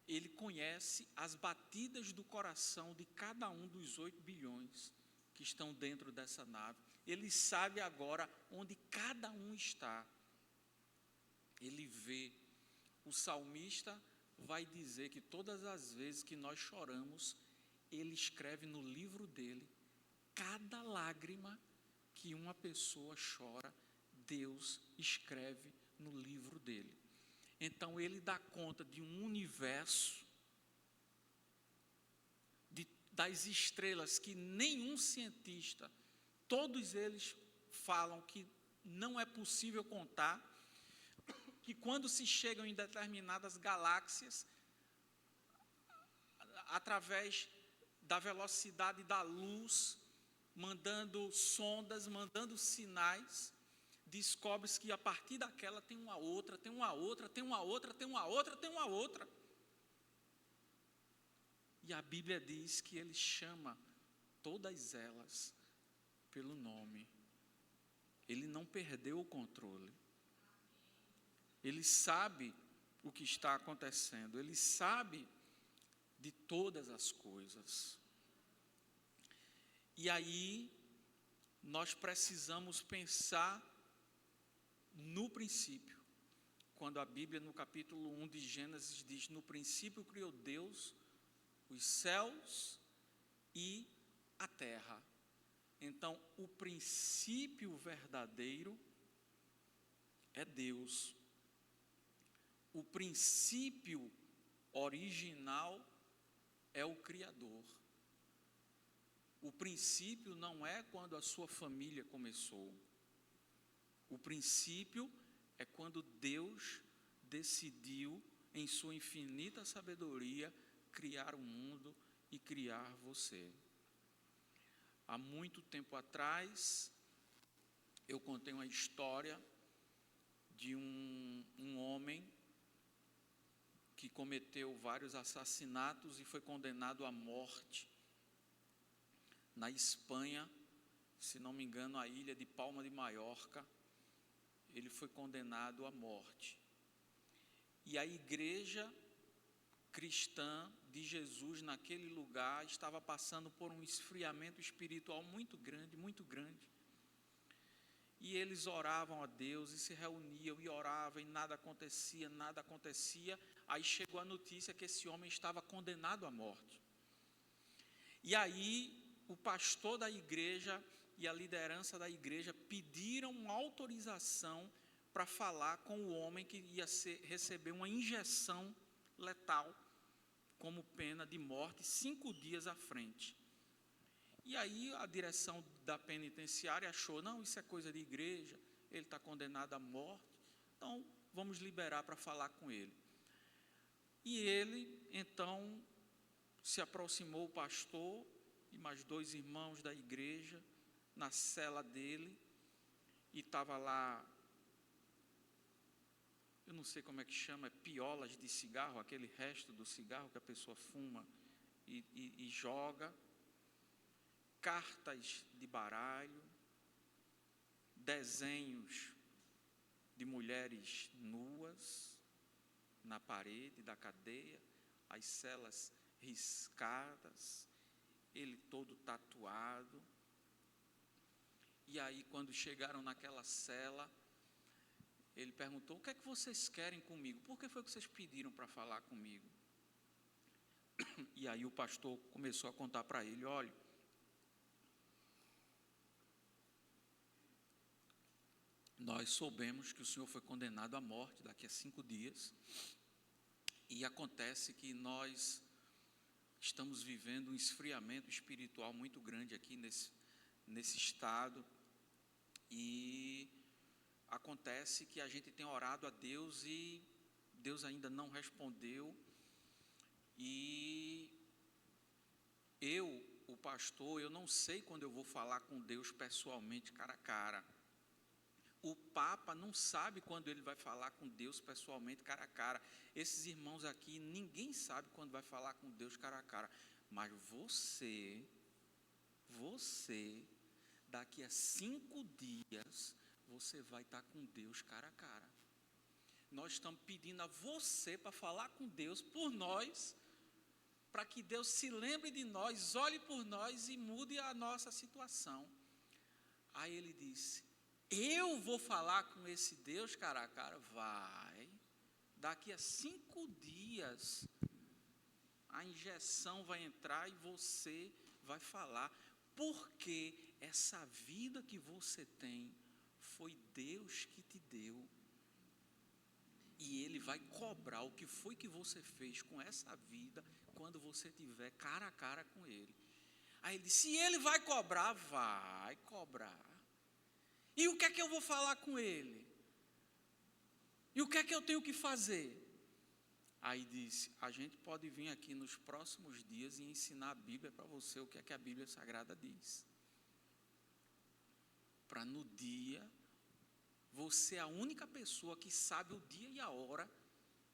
E: Ele conhece as batidas do coração de cada um dos 8 bilhões que estão dentro dessa nave. Ele sabe agora onde cada um está. Ele vê. O salmista vai dizer que todas as vezes que nós choramos, ele escreve no livro dele, cada lágrima que uma pessoa chora, Deus escreve no livro dele. Então ele dá conta de um universo, das estrelas que nenhum cientista, todos eles falam que não é possível contar, que quando se chegam em determinadas galáxias, através da velocidade da luz, mandando sondas, mandando sinais, descobre-se que a partir daquela tem uma outra, tem uma outra, tem uma outra, tem uma outra, tem uma outra. E a Bíblia diz que ele chama todas elas pelo nome. Ele não perdeu o controle. Ele sabe o que está acontecendo. Ele sabe de todas as coisas. E aí, nós precisamos pensar no princípio. Quando a Bíblia, no capítulo 1 de Gênesis, diz: no princípio criou Deus os céus e a terra. Então, o princípio verdadeiro é Deus. O princípio original é o Criador. O princípio não é quando a sua família começou. O princípio é quando Deus decidiu, em sua infinita sabedoria, criar o mundo e criar você. Há muito tempo atrás, eu contei uma história de um homem que cometeu vários assassinatos e foi condenado à morte na Espanha, se não me engano, a ilha de Palma de Maiorca. Ele foi condenado à morte. E a igreja cristã de Jesus naquele lugar estava passando por um esfriamento espiritual muito grande, muito grande. E eles oravam a Deus e se reuniam e oravam e nada acontecia, nada acontecia. Aí chegou a notícia que esse homem estava condenado à morte. E aí o pastor da igreja e a liderança da igreja pediram autorização para falar com o homem que ia receber uma injeção letal como pena de morte 5 dias à frente. E aí a direção da penitenciária achou, não, isso é coisa de igreja, ele está condenado à morte, então vamos liberar para falar com ele. E ele, então, se aproximou o pastor e mais 2 irmãos da igreja na cela dele, e estava lá, eu não sei como é que chama, piolas de cigarro, aquele resto do cigarro que a pessoa fuma e joga, cartas de baralho, desenhos de mulheres nuas na parede da cadeia, as celas riscadas, ele todo tatuado. E aí, quando chegaram naquela cela, ele perguntou, o que é que vocês querem comigo? Por que foi que vocês pediram para falar comigo? E aí o pastor começou a contar para ele, olha, nós soubemos que o senhor foi condenado à morte daqui a 5 dias, e acontece que nós estamos vivendo um esfriamento espiritual muito grande aqui nesse estado, e acontece que a gente tem orado a Deus e Deus ainda não respondeu, e o pastor, eu não sei quando eu vou falar com Deus pessoalmente, cara a cara. O Papa não sabe quando ele vai falar com Deus pessoalmente, cara a cara. Esses irmãos aqui, ninguém sabe quando vai falar com Deus cara a cara. Mas você, daqui a 5 dias, você vai estar com Deus cara a cara. Nós estamos pedindo a você para falar com Deus por nós, para que Deus se lembre de nós, olhe por nós e mude a nossa situação. Aí ele disse, eu vou falar com esse Deus cara a cara? Vai. Daqui a 5 dias, a injeção vai entrar e você vai falar. Porque essa vida que você tem, foi Deus que te deu. E Ele vai cobrar o que foi que você fez com essa vida, quando você estiver cara a cara com Ele. Aí ele disse, se Ele vai cobrar, vai cobrar. E o que é que eu vou falar com Ele? E o que é que eu tenho que fazer? Aí disse, a gente pode vir aqui nos próximos dias e ensinar a Bíblia para você, o que é que a Bíblia Sagrada diz. Para no dia, você é a única pessoa que sabe o dia e a hora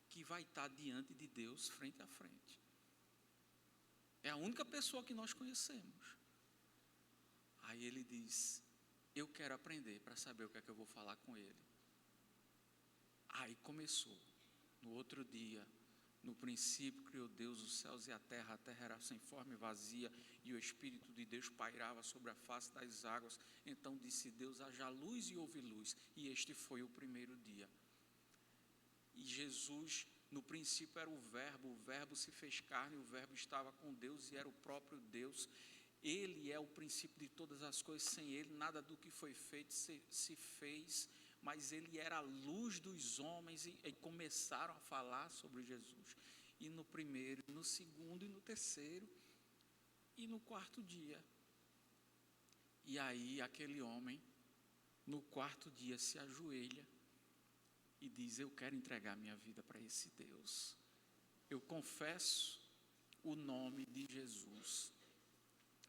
E: que vai estar diante de Deus, frente a frente. É a única pessoa que nós conhecemos. Aí ele diz, eu quero aprender para saber o que é que eu vou falar com Ele. Aí começou, no outro dia, no princípio criou Deus os céus e a terra era sem forma e vazia, e o Espírito de Deus pairava sobre a face das águas. Então disse Deus, haja luz e houve luz, e este foi o primeiro dia. E Jesus, no princípio era o Verbo se fez carne, o Verbo estava com Deus e era o próprio Deus. Ele é o princípio de todas as coisas, sem Ele nada do que foi feito se fez, mas Ele era a luz dos homens, e começaram a falar sobre Jesus. E no primeiro, no segundo, e no terceiro, e no 4º dia. E aí aquele homem, no 4º dia, se ajoelha e diz, eu quero entregar minha vida para esse Deus. Eu confesso o nome de Jesus.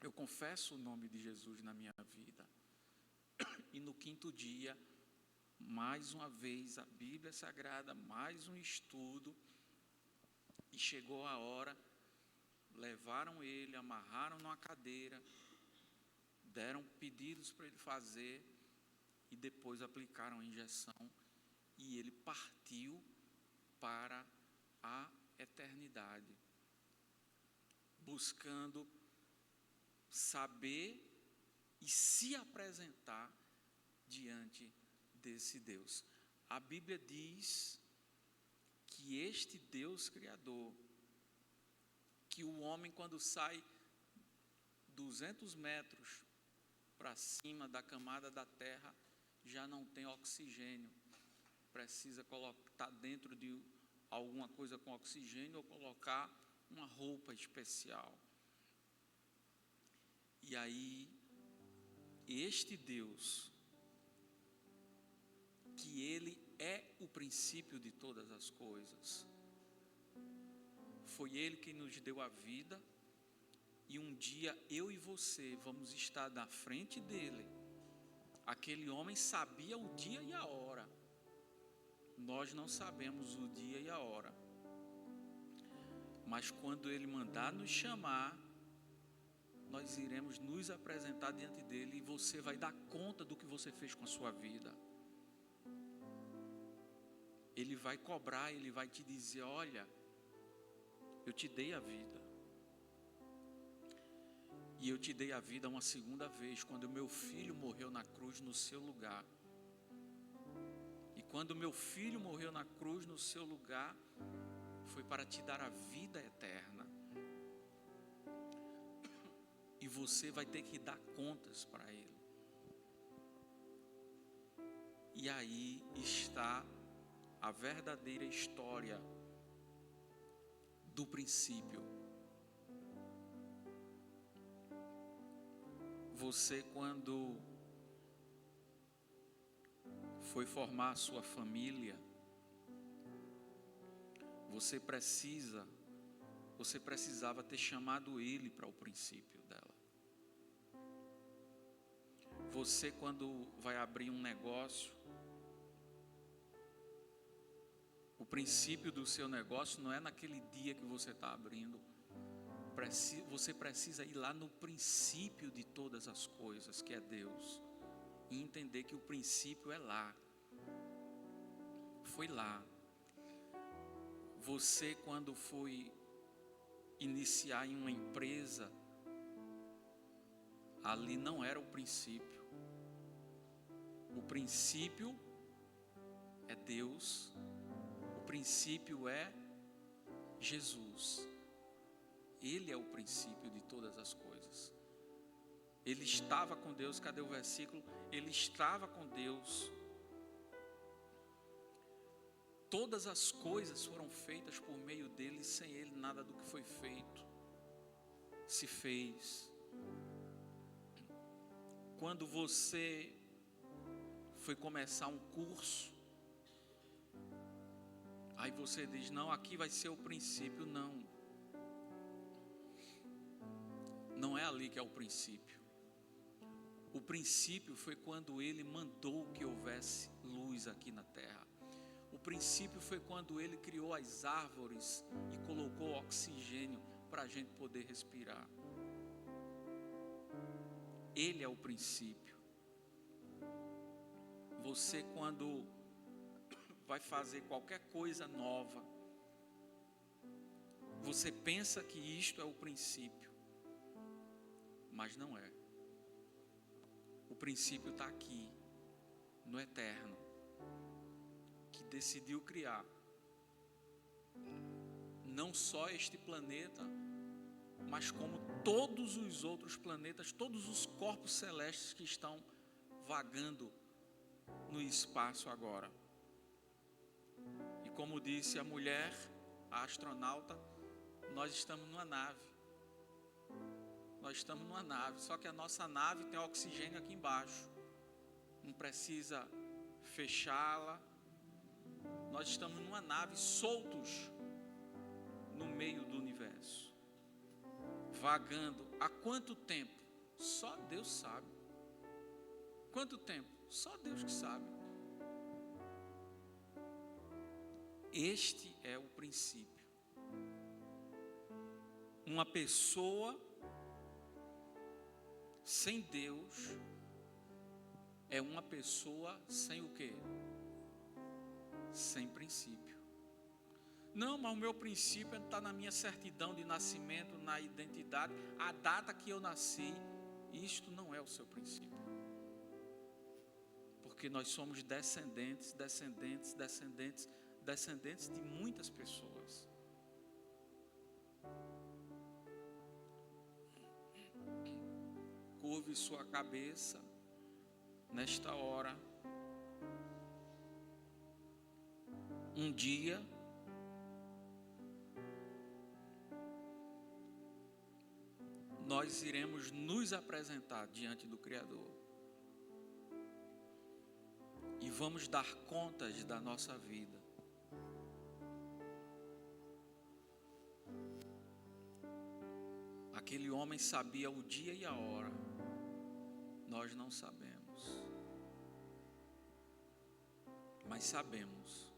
E: Eu confesso o nome de Jesus na minha vida. E no 5º dia, mais uma vez, a Bíblia Sagrada, mais um estudo. E chegou a hora, levaram ele, amarraram numa cadeira, deram pedidos para ele fazer, e depois aplicaram a injeção, e ele partiu para a eternidade. buscando saber e se apresentar diante desse Deus. A Bíblia diz que este Deus Criador, que o homem, quando sai 200 metros para cima da camada da terra, já não tem oxigênio, precisa colocar dentro de alguma coisa com oxigênio ou colocar uma roupa especial. E aí, este Deus, que Ele é o princípio de todas as coisas, foi Ele que nos deu a vida, e um dia eu e você vamos estar na frente dEle. Aquele homem sabia o dia e a hora, nós não sabemos o dia e a hora, mas quando Ele mandar nos chamar, nós iremos nos apresentar diante dEle, e você vai dar conta do que você fez com a sua vida. Ele vai cobrar, Ele vai te dizer: olha, eu te dei a vida, e eu te dei a vida uma segunda vez, quando o meu filho morreu na cruz no seu lugar. E quando o meu filho morreu na cruz no seu lugar, foi para te dar a vida eterna. E você vai ter que dar contas para Ele. E aí está a verdadeira história do princípio. Você, quando foi formar a sua família, você precisava ter chamado Ele para o princípio dela. Você, quando vai abrir um negócio, o princípio do seu negócio não é naquele dia que você está abrindo. Você precisa ir lá no princípio de todas as coisas, que é Deus, e entender que o princípio é lá. Foi lá. Você, quando foi iniciar em uma empresa, ali não era o princípio. O princípio é Deus. O princípio é Jesus. Ele é o princípio de todas as coisas. Ele estava com Deus. Cadê o versículo? Ele estava com Deus. Todas as coisas foram feitas por meio dele, e sem ele nada do que foi feito se fez. Quando você foi começar um curso, aí você diz: não, aqui vai ser o princípio. Não é ali que é o princípio. O princípio foi quando Ele mandou que houvesse luz aqui na terra. O princípio foi quando Ele criou as árvores e colocou oxigênio para a gente poder respirar. Ele é o princípio. Você, quando vai fazer qualquer coisa nova, você pensa que isto é o princípio, mas não é. O princípio está aqui, no eterno, que decidiu criar não só este planeta, mas como todos os outros planetas, todos os corpos celestes que estão vagando no espaço agora. E como disse a mulher, a astronauta, nós estamos numa nave. Nós estamos numa nave, só que a nossa nave tem oxigênio aqui embaixo. Não precisa fechá-la. Nós estamos numa nave, soltos no meio do universo, vagando. Há quanto tempo? Só Deus sabe. Quanto tempo? Só Deus que sabe. Este é o princípio. Uma pessoa sem Deus é uma pessoa sem o quê? Sem princípio. Não, mas o meu princípio está na minha certidão de nascimento, na identidade, a data que eu nasci. Isto não é o seu princípio. Porque nós somos descendentes de muitas pessoas. Curve sua cabeça nesta hora. Um dia nós iremos nos apresentar diante do Criador e vamos dar contas da nossa vida. Aquele homem sabia o dia e a hora, nós não sabemos, mas sabemos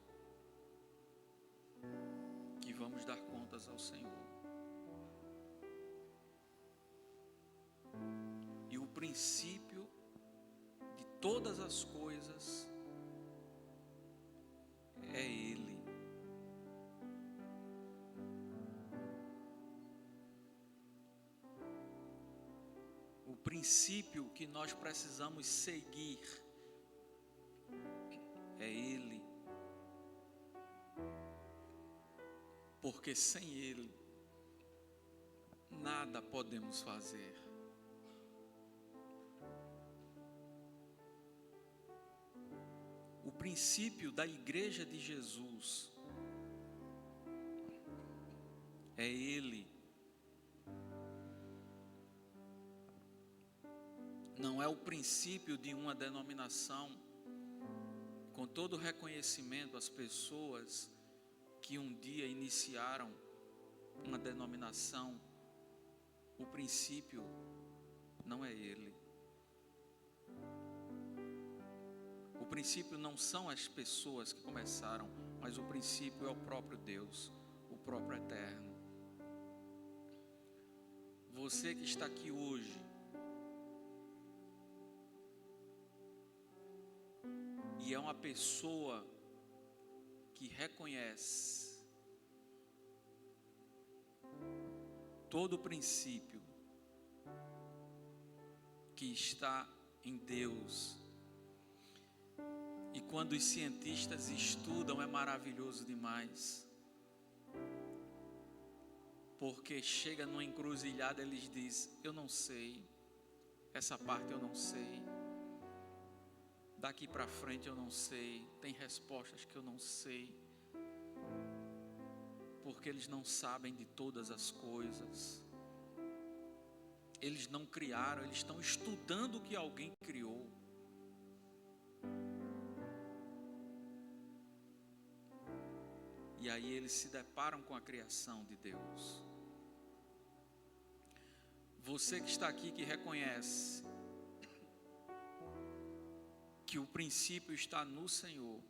E: que vamos dar contas ao Senhor. E o princípio de todas as coisas é Ele. O princípio que nós precisamos seguir é Ele. Porque sem Ele, nada podemos fazer. O princípio da Igreja de Jesus é Ele. Não é o princípio de uma denominação. Com todo reconhecimento às pessoas que um dia iniciaram uma denominação, o princípio não é Ele. O princípio não são as pessoas que começaram, mas o princípio é o próprio Deus, o próprio Eterno. Você que está aqui hoje, e é uma pessoa que reconhece todo o princípio que está em Deus. E quando os cientistas estudam, é maravilhoso demais. Porque chega numa encruzilhada, eles dizem: eu não sei, essa parte eu não sei, daqui para frente eu não sei, tem respostas que eu não sei, porque eles não sabem de todas as coisas. Eles não criaram, eles estão estudando o que alguém criou. E aí eles se deparam com a criação de Deus. Você que está aqui, que reconhece que o princípio está no Senhor,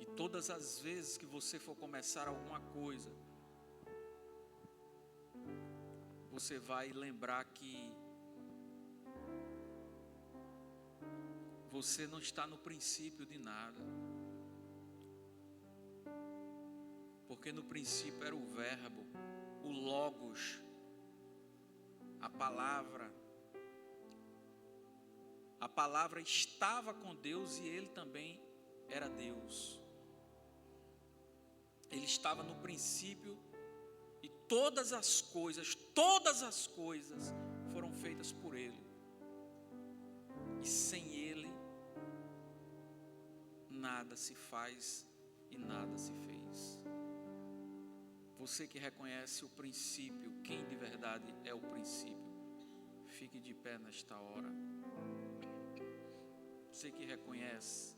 E: e todas as vezes que você for começar alguma coisa, você vai lembrar que você não está no princípio de nada. Porque no princípio era o verbo, o logos, a palavra. A palavra estava com Deus e Ele também era Deus. Ele estava no princípio e todas as coisas foram feitas por Ele. E sem Ele, nada se faz e nada se fez. Você que reconhece o princípio, quem de verdade é o princípio, fique de pé nesta hora. Você que reconhece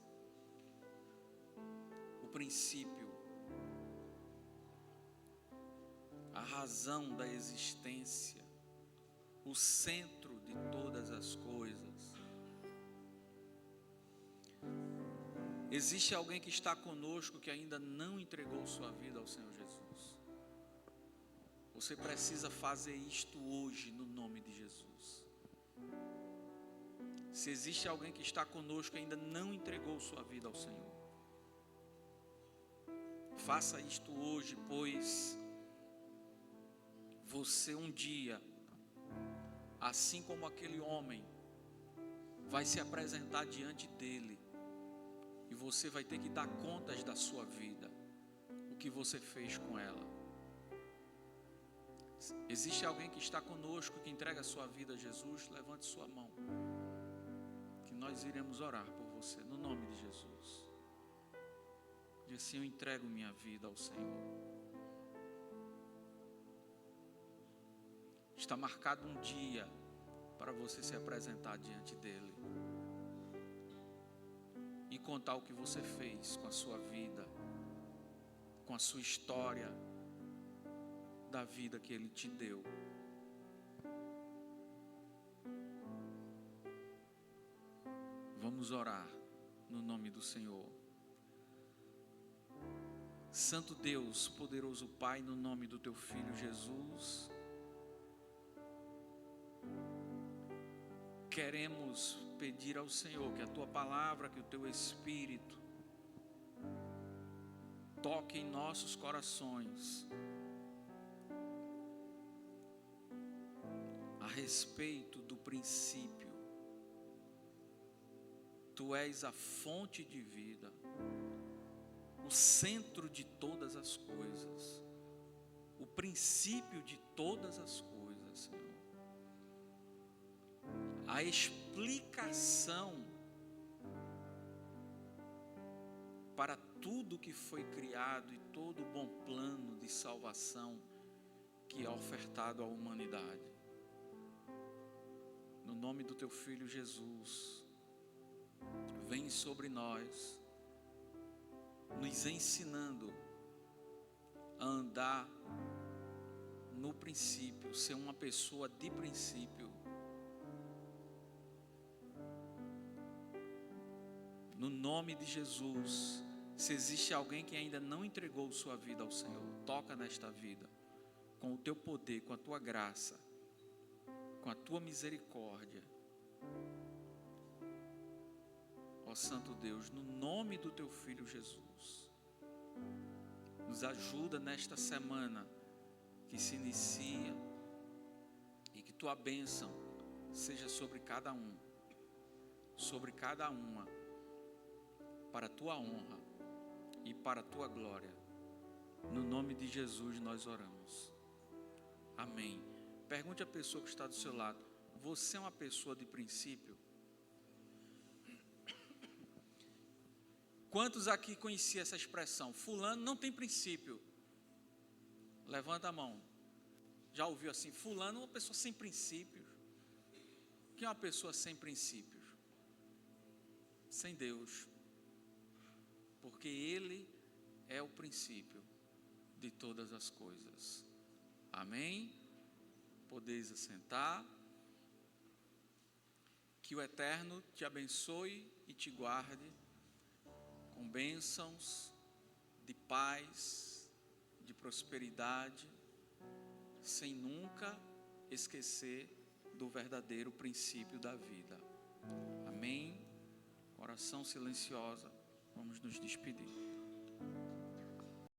E: o princípio, a razão da existência, o centro de todas as coisas. Existe alguém que está conosco que ainda não entregou sua vida ao Senhor Jesus. Você precisa fazer isto hoje no nome de Jesus. Se existe alguém que está conosco e ainda não entregou sua vida ao Senhor, Faça isto hoje, pois você um dia, assim como aquele homem, vai se apresentar diante dele e você vai ter que dar contas da sua vida, o que você fez com ela. Existe alguém que está conosco, que entrega a sua vida a Jesus? Levante sua mão, que nós iremos orar por você, no nome de Jesus. Diz assim: eu entrego minha vida ao Senhor. Está marcado um dia para você se apresentar diante dele e contar o que você fez com a sua vida, com a sua história da vida que ele te deu. Vamos orar no nome do Senhor. Santo Deus, poderoso Pai, no nome do teu Filho Jesus, queremos pedir ao Senhor que a tua palavra, que o teu Espírito toque em nossos corações a respeito do princípio. Tu és a fonte de vida, o centro de todas as coisas, o princípio de todas as coisas, Senhor. A explicação para tudo que foi criado e todo o bom plano de salvação que é ofertado à humanidade. No nome do teu Filho Jesus, vem sobre nós, nos ensinando a andar no princípio, ser uma pessoa de princípio. No nome de Jesus, se existe alguém que ainda não entregou sua vida ao Senhor, toca nesta vida, com o teu poder, com a tua graça, com a tua misericórdia. Ó Santo Deus, no nome do teu Filho Jesus, nos ajuda nesta semana que se inicia e que tua bênção seja sobre cada um, sobre cada uma, para a tua honra e para a tua glória. No nome de Jesus nós oramos. Amém. Pergunte à pessoa que está do seu lado: você é uma pessoa de princípio? Quantos aqui conheciam essa expressão? Fulano não tem princípio. Levanta a mão. Já ouviu assim? Fulano é uma pessoa sem princípios. O que é uma pessoa sem princípios? Sem Deus. Porque Ele é o princípio de todas as coisas. Amém? Podeis assentar. Que o Eterno te abençoe e te guarde com bênçãos de paz, de prosperidade, sem nunca esquecer do verdadeiro princípio da vida. Amém? Oração silenciosa, vamos nos despedir.